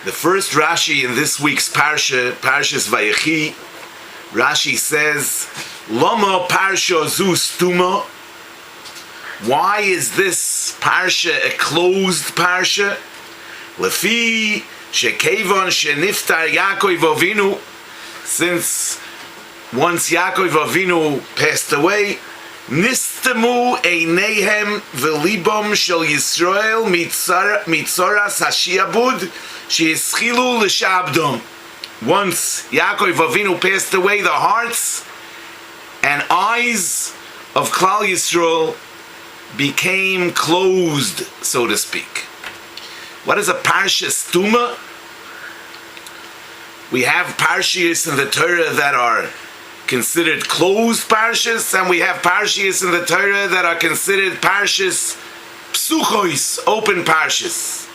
The first Rashi in this week's Parsha, Parashas Va'yechi, Rashi says, Lama Parsha zu stuma. Why is this Parsha a closed Parsha? Lefi shekevon sheniftar Yaakov Avinu. Since once Yaakov Avinu passed away, Nistemu einehem velibom shel Yisrael mitzoras hashiabud sheischilu l'shabdom. Once Yaakov Avinu passed away, the hearts and eyes of Klal Yisrael became closed, so to speak. What is a parsha stuma? We have parshas in the Torah that are considered closed parshas, and we have parshas in the Torah that are considered parshas psuchos, open parshas.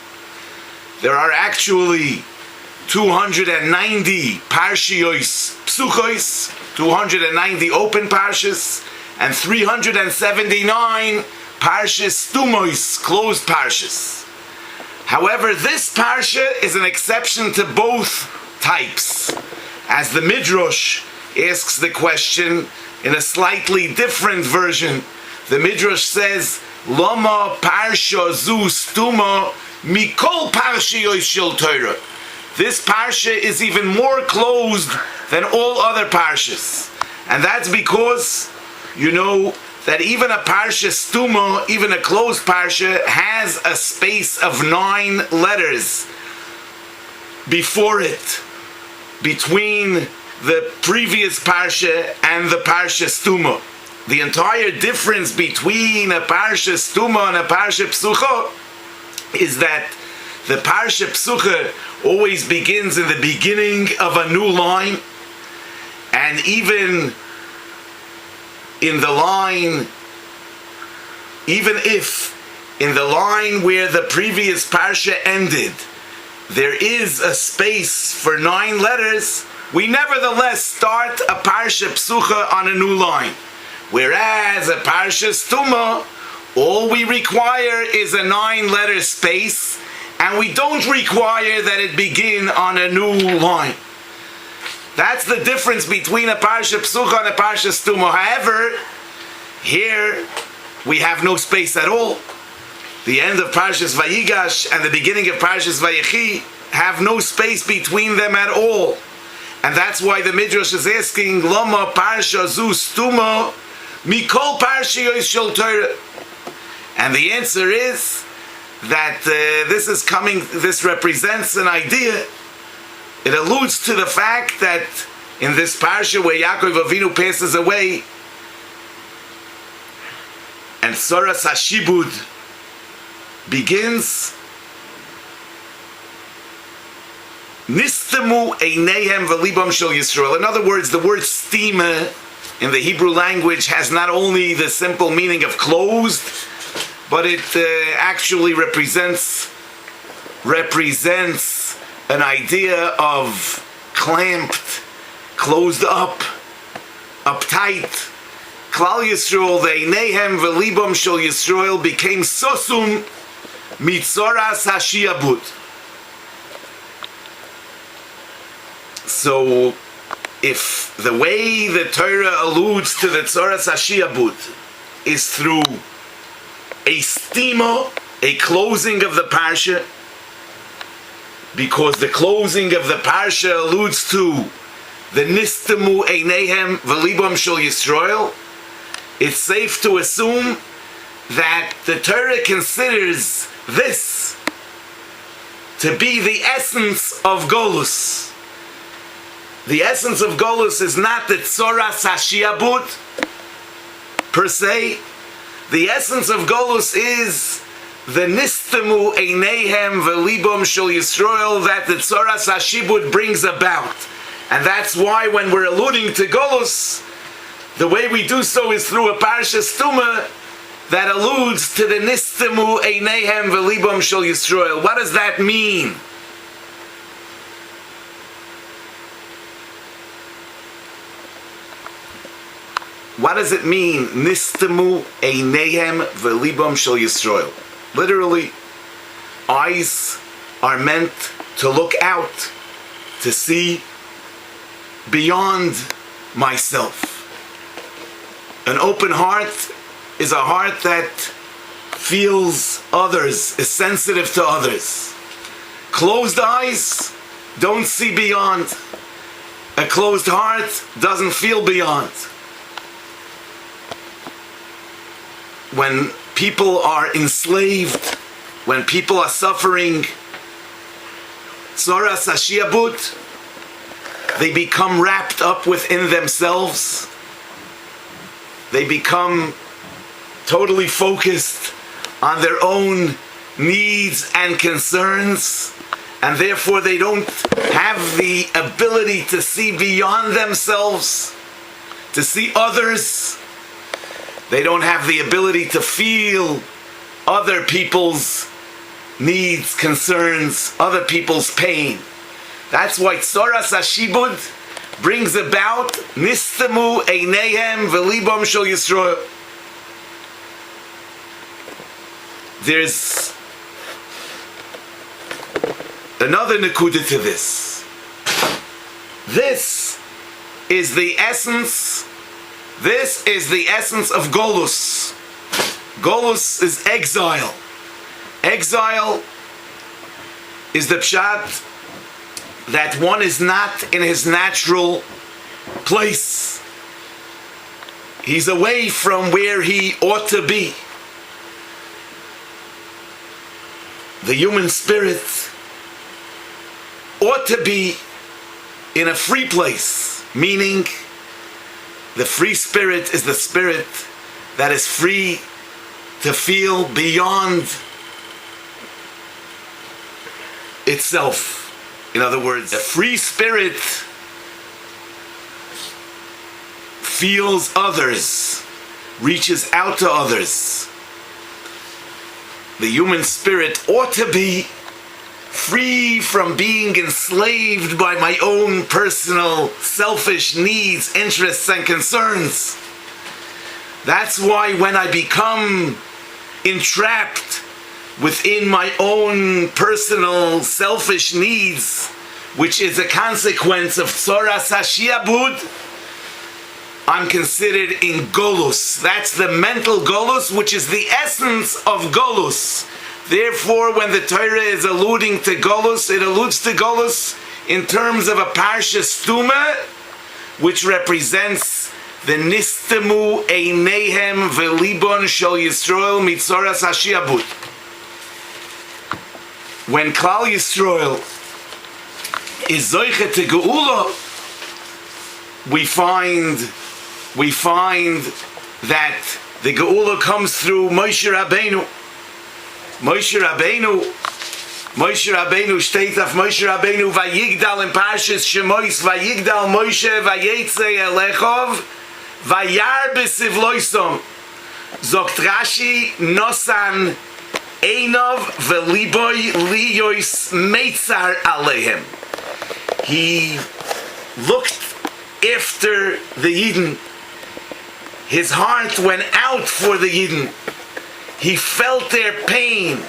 There are actually 290 parshios psuchos, 290 open parshas, and 379 parshas stumos, closed parshas. However, this parsha is an exception to both types, as the Midrash asks the question in a slightly different version. The Midrash says, Lama parsha zu stuma mikol parshiyos shel Torah. This parsha is even more closed than all other parshas. And that's because, you know, that even a parsha stuma, even a closed parsha, has a space of 9 letters before it, between the previous parsha and the parsha stuma. The entire difference between a parsha stuma and a parsha psucha is that the parsha psucha always begins in the beginning of a new line, and even in the line, even if in the line where the previous parsha ended, there is a space for 9 letters, we nevertheless start a parsha psucha on a new line. Whereas a parsha stuma, all we require is a 9-letter space, and we don't require that it begin on a new line. That's the difference between a parsha psucha and a parsha stuma. However, here we have no space at all. The end of Parashas Vayigash and the beginning of Parashas Va'yechi have no space between them at all. And that's why the Midrash is asking, Lama parsha zu stuma mikol parshiyos shel Torah. And the answer is that this represents an idea. It alludes to the fact that in this parsha where Yaakov Avinu passes away, and Tzoras HaShibud begins, Nistemu einehem velibam shel Yisrael. In other words, the word stima in the Hebrew language has not only the simple meaning of closed, but it actually represents an idea of clamped, closed up, uptight. Klal Yisrael, the einehem velibam shel Yisrael became sosum mitzoras hashiabut. So, if the way the Torah alludes to the Tzoras HaShiabut is through a stima, a closing of the parsha, because the closing of the parsha alludes to the Nistemu Einehem Velibam Shel Yisrael, it's safe to assume that the Torah considers this to be the essence of Golus. The essence of Golus is not the Tzoras HaShiabut per se. The essence of Golus is the Nistemu Einehem Velibam Shel Yisrael that the Tzoras HaShibud brings about. And that's why when we're alluding to Golus, the way we do so is through a Parsha Stuma that alludes to the Nistemu Einehem Velibam Shel Yisrael. What does that mean? What does it mean? Nistemu einehem velibam shel Yisrael. Literally, eyes are meant to look out, to see beyond myself. An open heart is a heart that feels others, is sensitive to others. Closed eyes don't see beyond. A closed heart doesn't feel beyond. When people are enslaved, when people are suffering tzoras hashiabut, they become wrapped up within themselves. They become totally focused on their own needs and concerns, and therefore they don't have the ability to see beyond themselves, to see others. They don't have the ability to feel other people's needs, concerns, other people's pain. That's why tzoras hashibud brings about nistemu eineihem velibam shel Yisrael. There's another nekuda to this. This is the essence. This is the essence of Golus. Golus is exile. Exile is the pshat that one is not in his natural place. He's away from where he ought to be. The human spirit ought to be in a free place, meaning the free spirit is the spirit that is free to feel beyond itself. In other words, a free spirit feels others, reaches out to others. The human spirit ought to be free from being enslaved by my own personal, selfish needs, interests, and concerns. That's why when I become entrapped within my own personal, selfish needs, which is a consequence of tzoras hashiabud, I'm considered in golus. That's the mental golus, which is the essence of golus. Therefore, when the Torah is alluding to golus, it alludes to golus in terms of a Parashas Tuma, which represents the nistemu eineihem velibon shel Yisrael mitzoras hashiabut. When Klal Yisrael is zoiche to geula, we find that the geula comes through Moshe Rabbeinu. Moshe Rabbeinu steht auf Moshe Rabbeinu vayigdal in Parshas Shemois vayigdal Moshe vayetze elechov vayar besivloisom zogt Rashi nosan einov veliboy liyois meitzar alehem. He looked after the Yidden. His heart went out for the Yidden. He felt their pain.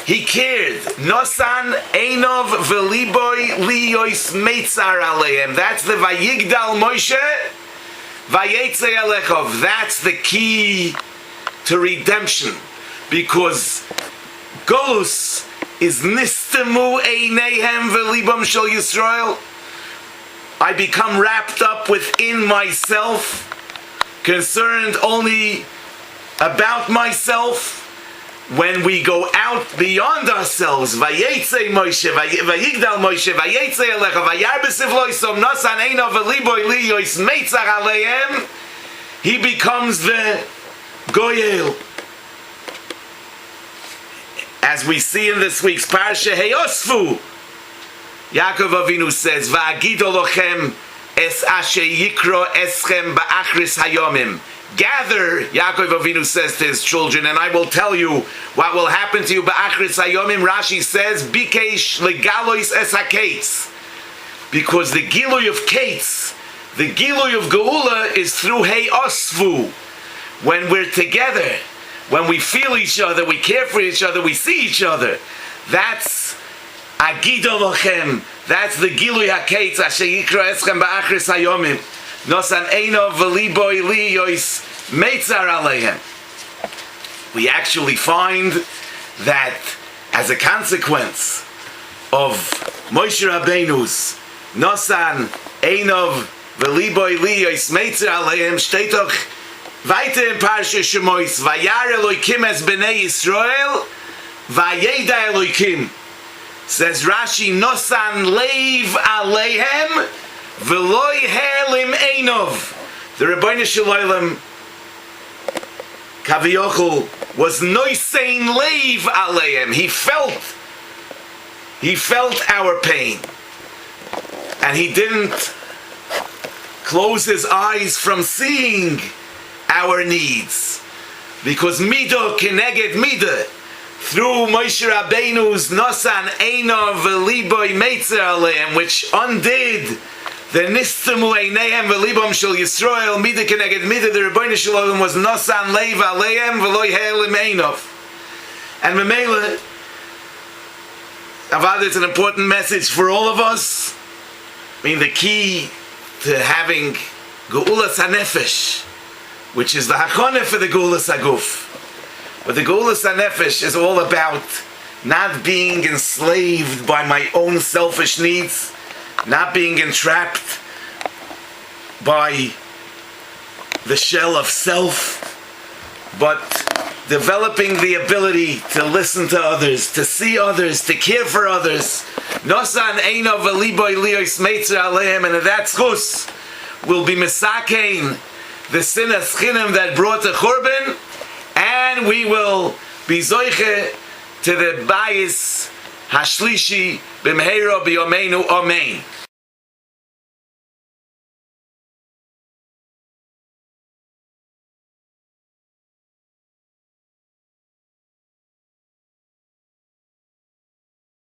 He cared. Nosan einov veliboy liyois meitzar alehem. That's the vayigdal Moshe vayetze elechov. That's the key to redemption, because Golus is nistemu eineihem velibam shel Yisrael. I become wrapped up within myself, concerned only about myself. When we go out beyond ourselves, vayetze Moshe, vayigdal Moshe, vayetze elecha, vayar besivloisom, nosan einov veliboy liyois meitzar alehem, he becomes the goyel. As we see in this week's Parsha Heyosfu, Yaakov Avinu says, "Va'agido lochem es asher yikro eschem ba'achris hayomim." Gather, Yaakov Avinu says to his children, and I will tell you what will happen to you ba'achris hayomim. Rashi says, "Bikesh legalois es hakeitz," because the giloy of kates, the giloy of geula, is through Heyosfu. When we're together, when we feel each other, we care for each other, we see each other. That's Agida lochem, that's the Gilui HaKetz, Asher Yikra Eschem Ba'achris Hayomim, Nosan Eino V'libo Ili Yois Meitzar Aleihem. We actually find that as a consequence of Moshe Rabbeinu's Nosan Einov V'libo Ili Yois Meitzar Aleihem, steht doch weiter in Parshas Shemois, Vayar Eloikim es Bnei Yisrael, Vayeda Eloikim. Says Rashi, Nosan Leiv Aleihem, V'loi Helim Einov. The Rebbeinu Shalom Kaviyochel was Noisein Leiv Aleihem. He felt our pain. And he didn't close his eyes from seeing our needs. Because Midah Keneged Midah, through Moshe Rabbeinu's Nosan Eino V'libo Meitzer Aleim, which undid the Nistamu Eineihem V'libom Shel Yisrael, Midah Keneged Midah, the Rebbeinu Shalom was Nosan Leiv Aleim V'loi He'elim Einov. And Memela, Avad, it's an important message for all of us. I mean, the key to having Geulas HaNefesh, which is the Hachoneh for the Geulas HaGuf. But the Geulas HaNefesh is all about not being enslaved by my own selfish needs, not being entrapped by the shell of self, but developing the ability to listen to others, to see others, to care for others. Nosan Eino V'libo Eliyos Meitzer Aleim, and that schus will be Mesakein, the sinas chinim that brought the Churban, and we will be zoiche to the bayis hashlishi b'mheiro b'yomeinu amen.